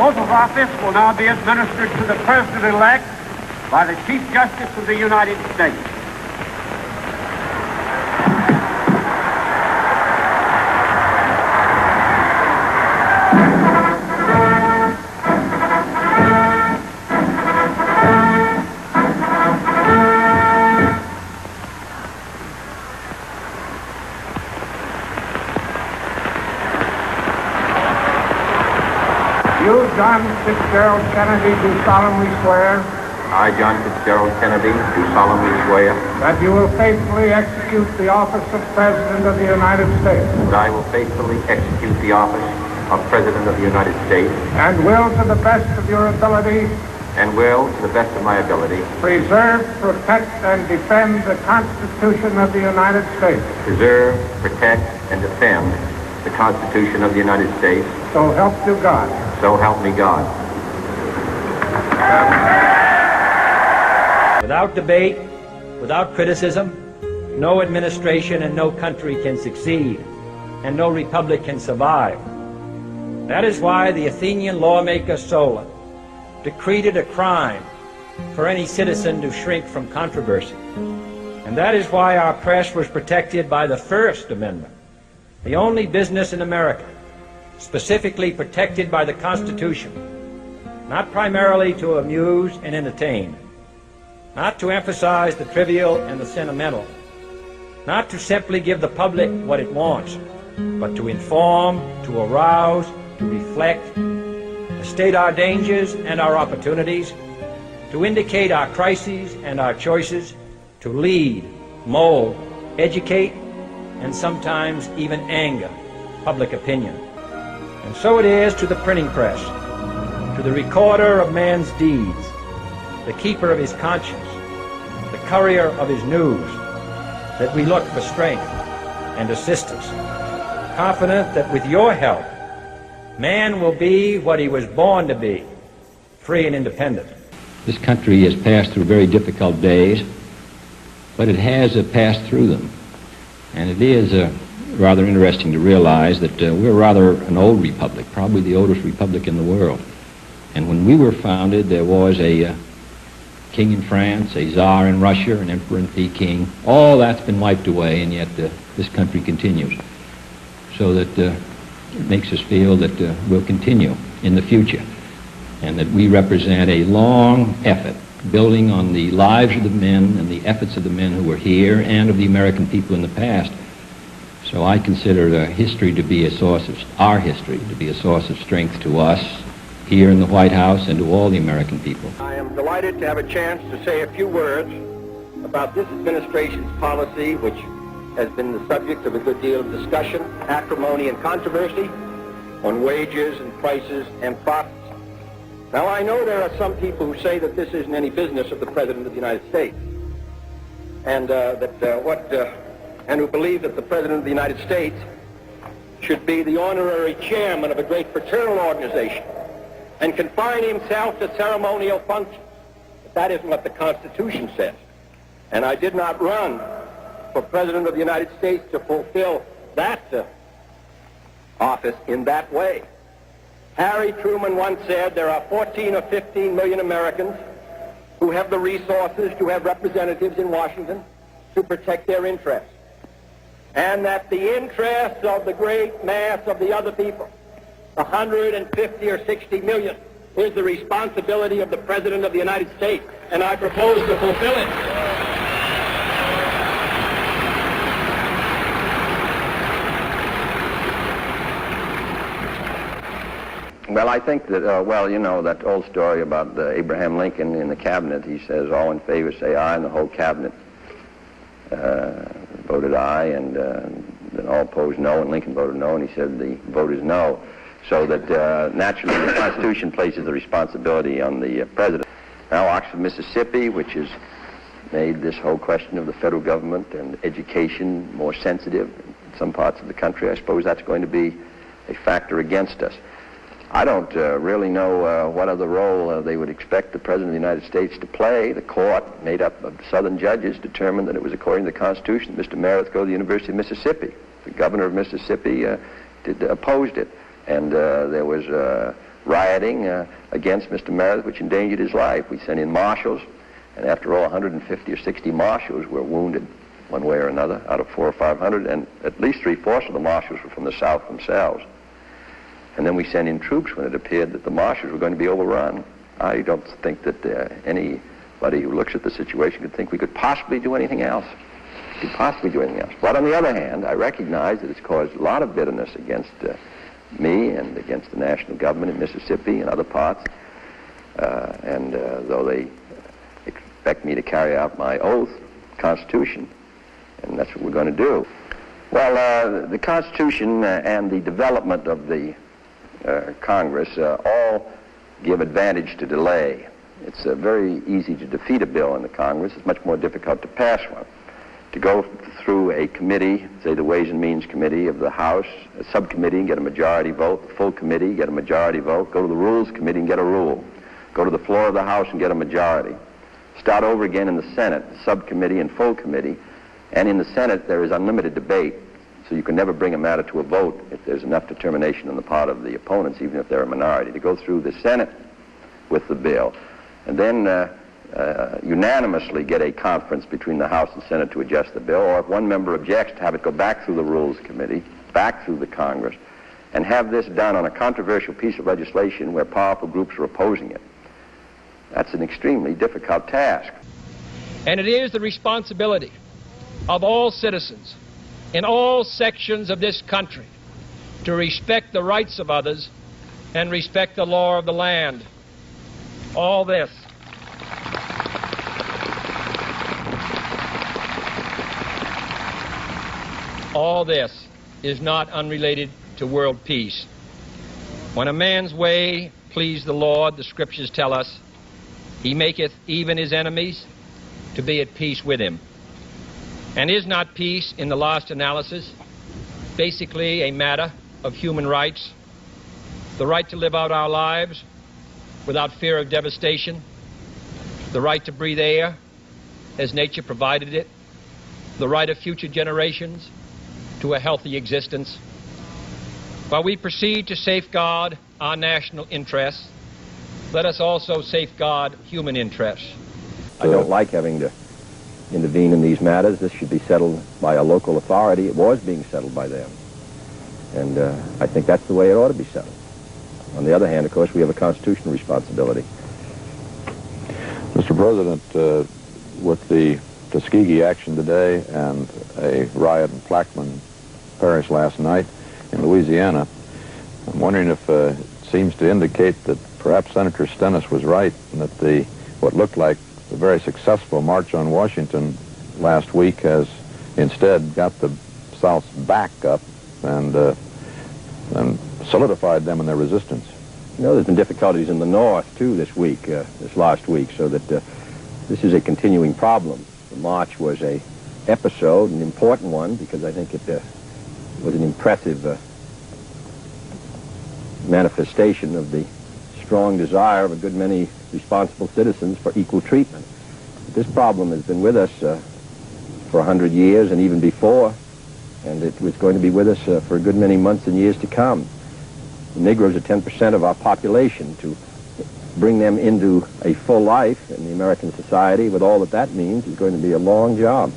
oath of office will now be administered to the President-elect by the Chief Justice of the United States. You, John Fitzgerald Kennedy, do solemnly swear I, John Fitzgerald Kennedy, do solemnly swear that you will faithfully execute the office of President of the United States that I will faithfully execute the office of President of the United States and will, to the best of your ability, and will, to the best of my ability, preserve, protect, and defend the Constitution of the United States. preserve, protect, and defend the Constitution of the United States. So help you God. So help me God. Without debate, without criticism, no administration and no country can succeed, and no republic can survive. That is why the Athenian lawmaker Solon decreed it a crime for any citizen to shrink from controversy. And that is why our press was protected by the First Amendment, the only business in America specifically protected by the Constitution, not primarily to amuse and entertain, not to emphasize the trivial and the sentimental, not to simply give the public what it wants, but to inform, to arouse, to reflect, to state our dangers and our opportunities, to indicate our crises and our choices, to lead, mold, educate, and sometimes even anger public opinion. And so it is to the printing press, to the recorder of man's deeds, the keeper of his conscience, the courier of his news, that we look for strength and assistance, confident that with your help, man will be what he was born to be, free and independent. This country has passed through very difficult days, but it has passed through them. And it is rather interesting to realize that we're rather an old republic, probably the oldest republic in the world. And when we were founded, there was a king in France, a czar in Russia, an emperor in Peking. All that's been wiped away, and yet this country continues. So that it makes us feel that we'll continue in the future, and that we represent a long effort building on the lives of the men and the efforts of the men who were here and of the American people in the past. So I consider history to be a source of, our history to be a source of strength to us here in the White House and to all the American people. I am delighted to have a chance to say a few words about this administration's policy, which has been the subject of a good deal of discussion, acrimony, and controversy on wages and prices and profits. Now, I know there are some people who say that this isn't any business of the President of the United States, and and who believe that the President of the United States should be the honorary chairman of a great fraternal organization and confine himself to ceremonial functions. But that isn't what the Constitution says. And I did not run for President of the United States to fulfill that office in that way. Harry Truman once said there are 14 or 15 million Americans who have the resources to have representatives in Washington to protect their interests, and that the interests of the great mass of the other people, 150 or 60 million, is the responsibility of the President of the United States, and I propose to fulfill it. Well, I think that, you know, that old story about Abraham Lincoln in the cabinet. He says, all in favor say aye, and the whole cabinet voted aye, and then all opposed no, and Lincoln voted no, and he said the vote is no. So that naturally the Constitution places the responsibility on the president. Now Oxford, Mississippi, which has made this whole question of the federal government and education more sensitive in some parts of the country, I suppose that's going to be a factor against us. I don't really know what other role they would expect the President of the United States to play. The court, made up of Southern judges, determined that it was according to the Constitution that Mr. Meredith go to the University of Mississippi. The governor of Mississippi opposed it. And there was rioting against Mr. Meredith, which endangered his life. We sent in marshals, and after all, 150 or 60 marshals were wounded one way or another out of 400 or 500, and at least 3/4 of the marshals were from the South themselves. And then we sent in troops when it appeared that the marshals were going to be overrun. I don't think that anybody who looks at the situation could think we could possibly do anything else. But on the other hand, I recognize that it's caused a lot of bitterness against me and against the national government in Mississippi and other parts. Though they expect me to carry out my oath, Constitution, and that's what we're going to do. Well, the Constitution and the development of the Congress all give advantage to delay. It's very easy to defeat a bill in the Congress. It's much more difficult to pass one. To go through a committee, say the Ways and Means Committee of the House, a subcommittee and get a majority vote, the full committee, get a majority vote, go to the Rules Committee and get a rule, go to the floor of the House and get a majority. Start over again in the Senate, subcommittee and full committee, and in the Senate there is unlimited debate, so you can never bring a matter to a vote if there's enough determination on the part of the opponents, even if they're a minority, to go through the Senate with the bill, and then unanimously get a conference between the House and Senate to adjust the bill, or if one member objects, to have it go back through the Rules Committee, back through the Congress, and have this done on a controversial piece of legislation where powerful groups are opposing it. That's an extremely difficult task. And it is the responsibility of all citizens in all sections of this country to respect the rights of others and respect the law of the land. All this is not unrelated to world peace. When a man's way please the Lord, the Scriptures tell us, he maketh even his enemies to be at peace with him. And is not peace, in the last analysis, basically a matter of human rights? The right to live out our lives without fear of devastation, the right to breathe air as nature provided it, the right of future generations to a healthy existence. While we proceed to safeguard our national interests, let us also safeguard human interests. I don't like having to intervene in these matters. This should be settled by a local authority. It was being settled by them. And I think that's the way it ought to be settled. On the other hand, of course, we have a constitutional responsibility. Mr. President, with the Tuskegee action today and a riot in Plaquemine Parish last night in Louisiana, I'm wondering if it seems to indicate that perhaps Senator Stennis was right and that what looked like a very successful march on Washington last week has instead got the South's back up and solidified them in their resistance. You know, there's been difficulties in the North, too, this last week, so that this is a continuing problem. The march was an episode, an important one, because I think it was an impressive manifestation of the strong desire of a good many responsible citizens for equal treatment. But this problem has been with us for 100 years and even before, and it was going to be with us for a good many months and years to come. The Negroes are 10% of our population. To bring them into a full life in the American society with all that means is going to be a long job.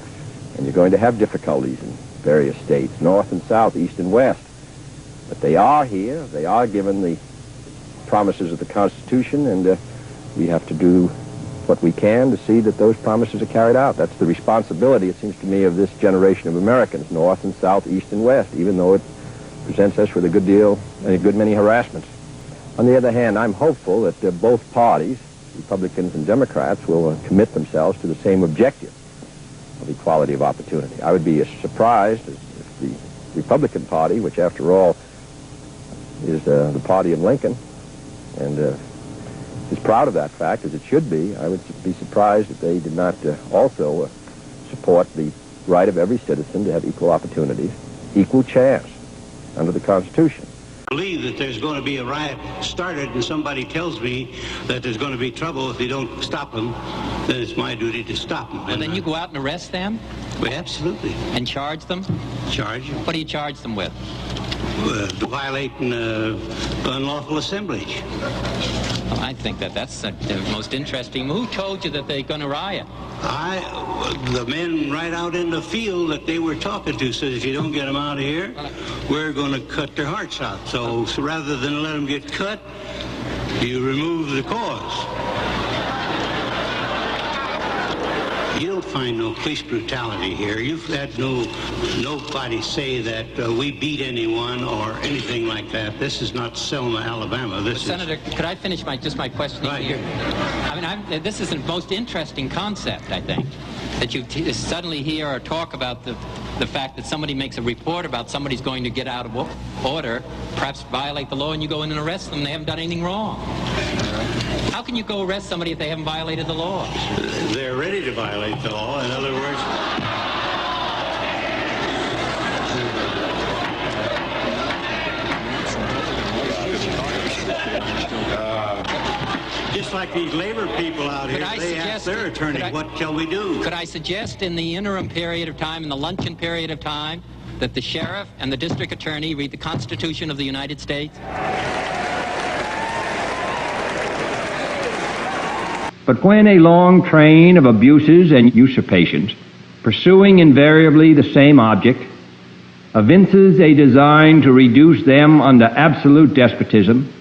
And you're going to have difficulties in various states, north and south, east and west. But they are here. They are given the promises of the Constitution, and we have to do what we can to see that those promises are carried out. That's the responsibility, it seems to me, of this generation of Americans, north and south, east and west, even though it presents us with a good many harassments. On the other hand, I'm hopeful that both parties, Republicans and Democrats, will commit themselves to the same objective of equality of opportunity. I would be as surprised if the Republican Party, which after all is the party of Lincoln, and is proud of that fact, as it should be, I would be surprised if they did not also support the right of every citizen to have equal opportunities, equal chance under the Constitution. I believe that there's going to be a riot started and somebody tells me that there's going to be trouble if they don't stop them, then it's my duty to stop them. Well, then you go out and arrest them? Well, absolutely. And charge them? Charge them. What do you charge them with? violating unlawful assemblage. Well, I think that's the most interesting. Who told you that they're going to riot? The men right out in the field that they were talking to said, if you don't get them out of here, we're going to cut their hearts out. So rather than let them get cut, you remove the cause. You don't find no police brutality here. You've had nobody say that we beat anyone or anything like that. This is not Selma, Alabama. Senator, could I finish my questioning right here? I mean, this is the most interesting concept, I think, that you suddenly hear or talk about the fact that somebody makes a report about somebody's going to get out of order, perhaps violate the law, and you go in and arrest them. They haven't done anything wrong. How can you go arrest somebody if they haven't violated the law? They're ready to violate the law. In other words, just like these labor people out here, they ask their attorney, what shall we do? Could I suggest in the interim period of time, in the luncheon period of time, that the sheriff and the district attorney read the Constitution of the United States? But when a long train of abuses and usurpations, pursuing invariably the same object, evinces a design to reduce them under absolute despotism,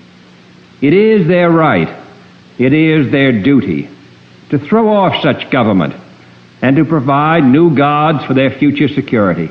it is their right, it is their duty to throw off such government and to provide new guards for their future security.